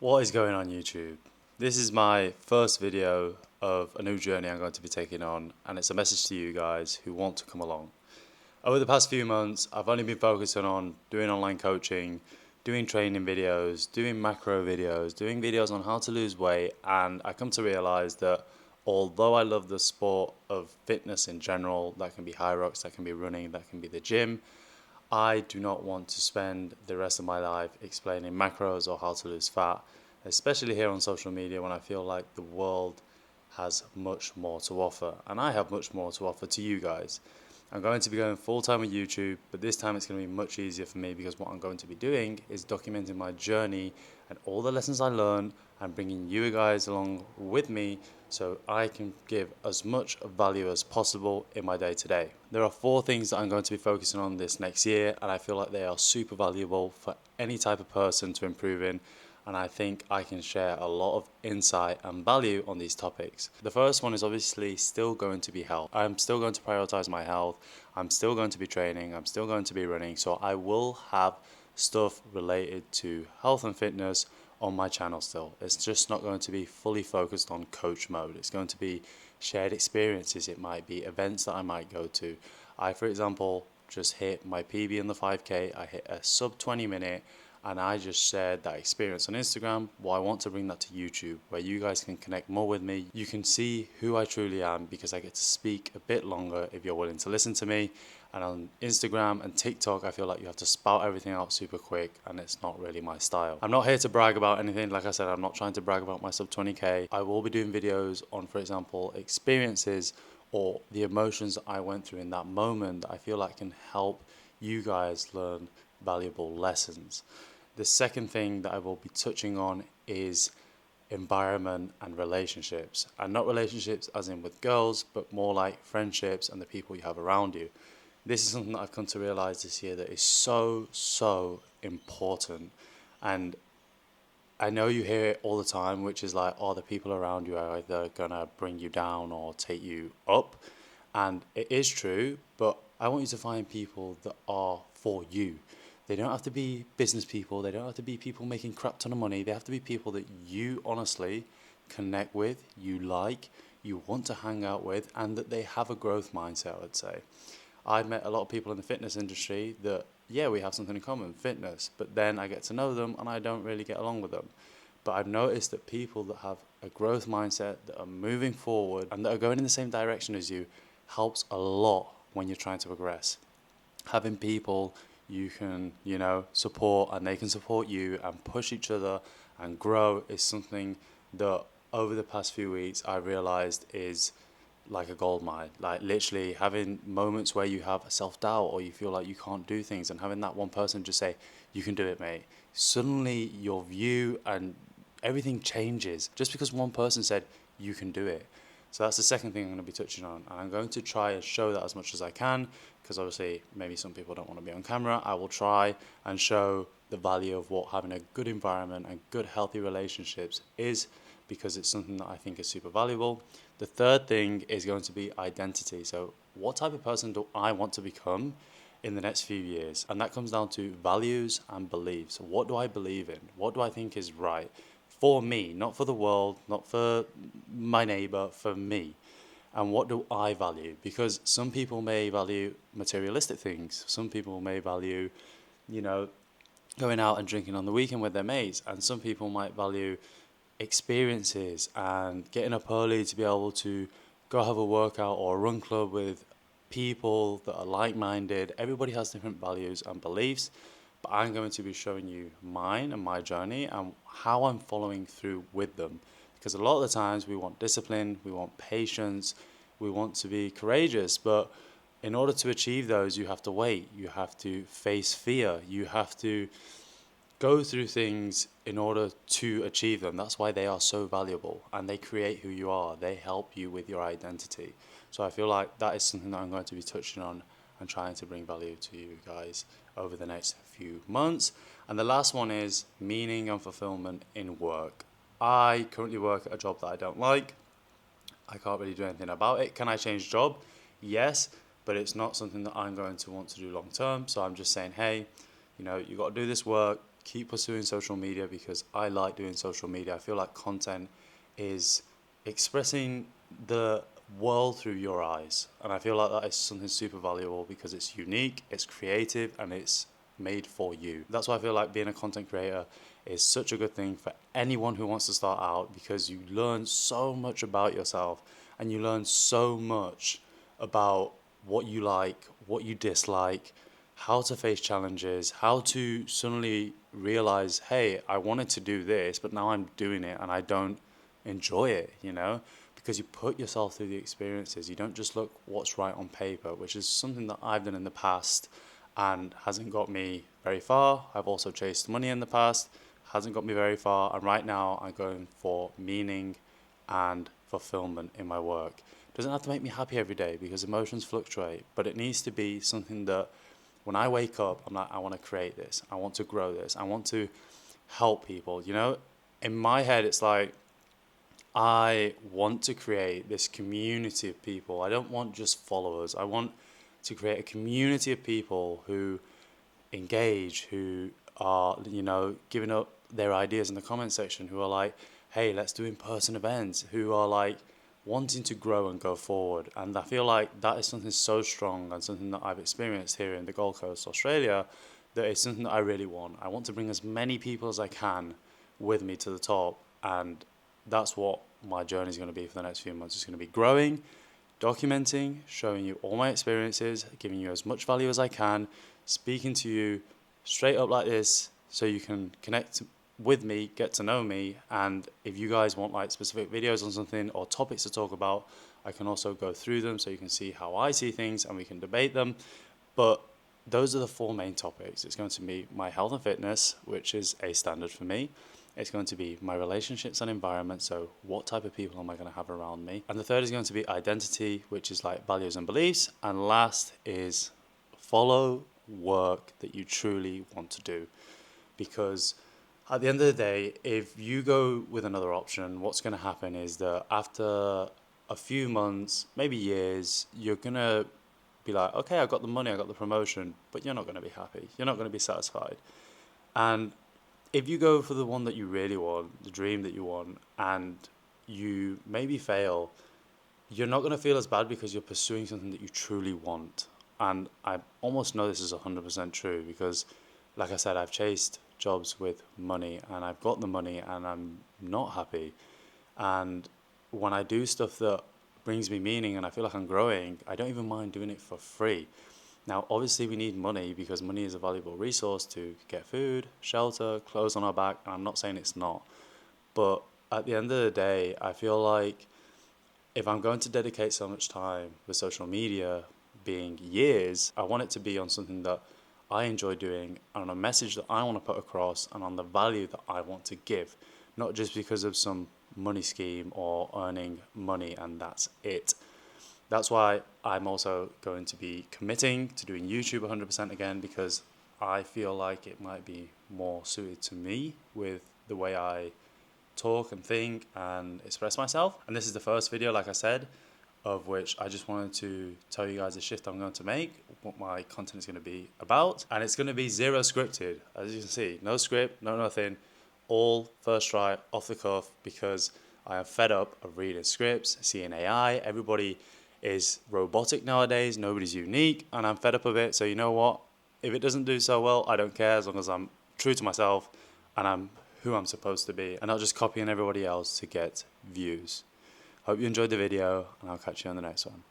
What is going on YouTube? This is my first video of a new journey I'm going to be taking on, and it's a message to you guys who want to come along. Over the past few months, I've only been focusing on doing online coaching, doing training videos, doing macro videos, doing videos on how to lose weight, and I come to realize that although I love the sport of fitness in general, that can be high rocks, that can be running, that can be the gym, I do not want to spend the rest of my life explaining macros or how to lose fat, especially here on social media when I feel like the world has much more to offer, and I have much more to offer to you guys. I'm going to be going full time with YouTube, but this time it's going to be much easier for me because what I'm going to be doing is documenting my journey and all the lessons I learned and bringing you guys along with me so I can give as much value as possible in my day to day. There are 4 things that I'm going to be focusing on this next year, and I feel like they are super valuable for any type of person to improve in, and I think I can share a lot of insight and value on these topics. The first one is obviously still going to be health. I'm still going to prioritize my health. I'm still going to be training. I'm still going to be running. So I will have stuff related to health and fitness on my channel still. It's just not going to be fully focused on coach mode. It's going to be shared experiences. It might be events that I might go to. I, for example, just hit my PB in the 5K. I hit a sub 20 minute, and I just shared that experience on Instagram. Well, I want to bring that to YouTube where you guys can connect more with me. You can see who I truly am because I get to speak a bit longer if you're willing to listen to me. And on Instagram and TikTok, I feel like you have to spout everything out super quick, and it's not really my style. I'm not here to brag about anything. Like I said, I'm not trying to brag about my sub 20K. I will be doing videos on, for example, experiences or the emotions that I went through in that moment that I feel like can help you guys learn valuable lessons. The second thing that I will be touching on is environment and relationships. And not relationships as in with girls, but more like friendships and the people you have around you. This is something that I've come to realize this year that is so important. And I know you hear it all the time, which is like, oh, the people around you are either gonna bring you down or take you up. And it is true, but I want you to find people that are for you. They don't have to be business people, they don't have to be people making crap ton of money. They have to be people that you honestly connect with, you like, you want to hang out with, and that they have a growth mindset, I would say. I've met a lot of people in the fitness industry that, yeah, we have something in common, fitness, but then I get to know them and I don't really get along with them. But I've noticed that people that have a growth mindset, that are moving forward and that are going in the same direction as you helps a lot when you're trying to progress. Having people you can, support and they can support you and push each other and grow is something that over the past few weeks I realized is like a gold mine. Like literally having moments where you have self-doubt or you feel like you can't do things, and having that one person just say, you can do it, mate. Suddenly your view and everything changes just because one person said you can do it. So that's the second thing I'm going to be touching on, and I'm going to try and show that as much as I can, because obviously maybe some people don't want to be on camera. I will try and show the value of what having a good environment and good healthy relationships is, because it's something that I think is super valuable. The third thing is going to be identity. So what type of person do I want to become in the next few years? And that comes down to values and beliefs. What do I believe in? What do I think is right for me, not for the world, not for my neighbor, for me? And what do I value? Because some people may value materialistic things. Some people may value, you know, going out and drinking on the weekend with their mates. And some people might value experiences and getting up early to be able to go have a workout or a run club with people that are like-minded. Everybody has different values and beliefs, but I'm going to be showing you mine and my journey and how I'm following through with them. Because a lot of the times we want discipline, we want patience, we want to be courageous, but in order to achieve those, you have to wait, you have to face fear, you have to go through things in order to achieve them. That's why they are so valuable, and they create who you are. They help you with your identity. So I feel like that is something that I'm going to be touching on and trying to bring value to you guys over the next few months. And the last one is meaning and fulfillment in work. I currently work at a job that I don't like. I can't really do anything about it. Can I change job? Yes, but it's not something that I'm going to want to do long term. So I'm just saying, hey, you got to do this work, keep pursuing social media because I like doing social media. I feel like content is expressing the world through your eyes, and I feel like that is something super valuable because it's unique, it's creative, and it's made for you. That's why I feel like being a content creator is such a good thing for anyone who wants to start out, because you learn so much about yourself and you learn so much about what you like, what you dislike, how to face challenges, how to suddenly realize, hey, I wanted to do this, but now I'm doing it and I don't enjoy it, you know? Because you put yourself through the experiences. You don't just look what's right on paper, which is something that I've done in the past and hasn't got me very far. I've also chased money in the past, hasn't got me very far. And right now I'm going for meaning and fulfillment in my work. It doesn't have to make me happy every day because emotions fluctuate, but it needs to be something that when I wake up, I'm like, I want to create this. I want to grow this. I want to help people, you know? In my head, it's like, I want to create this community of people. I don't want just followers. I want to create a community of people who engage, who are, you know, giving up their ideas in the comment section, who are like, hey, let's do in-person events, who are like wanting to grow and go forward. And I feel like that is something so strong and something that I've experienced here in the Gold Coast, Australia, that is something that I really want. I want to bring as many people as I can with me to the top, and that's what my journey is going to be for the next few months. It's going to be growing, documenting, showing you all my experiences, giving you as much value as I can, speaking to you straight up like this so you can connect with me, get to know me, and if you guys want like specific videos on something or topics to talk about, I can also go through them so you can see how I see things and we can debate them. But those are the four main topics. It's going to be my health and fitness, which is a standard for me. It's going to be my relationships and environment, so what type of people am I going to have around me? And the third is going to be identity, which is like values and beliefs. And last is follow work that you truly want to do. Because at the end of the day, if you go with another option, what's going to happen is that after a few months, maybe years, you're going to be like, okay, I got the money, I got the promotion, but you're not going to be happy. You're not going to be satisfied. And if you go for the one that you really want, the dream that you want, and you maybe fail, you're not going to feel as bad because you're pursuing something that you truly want. And I almost know this is 100% true because, like I said, I've chased jobs with money and I've got the money and I'm not happy. And when I do stuff that brings me meaning and I feel like I'm growing, I don't even mind doing it for free. Now, obviously, we need money because money is a valuable resource to get food, shelter, clothes on our back, and I'm not saying it's not. But at the end of the day, I feel like if I'm going to dedicate so much time with social media, being years, I want it to be on something that I enjoy doing, on a message that I want to put across, and on the value that I want to give, not just because of some money scheme or earning money and that's it. That's why I'm also going to be committing to doing YouTube 100% again, because I feel like it might be more suited to me with the way I talk and think and express myself. And this is the first video, like I said, of which I just wanted to tell you guys the shift I'm going to make, what my content is going to be about. And it's going to be zero scripted, as you can see. No script, no nothing, all first try, off the cuff, because I am fed up of reading scripts, seeing AI. Everybody is robotic nowadays, nobody's unique, and I'm fed up of it. So you know what? If it doesn't do so well, I don't care, as long as I'm true to myself and I'm who I'm supposed to be and not just copying everybody else to get views. Hope you enjoyed the video, and I'll catch you on the next one.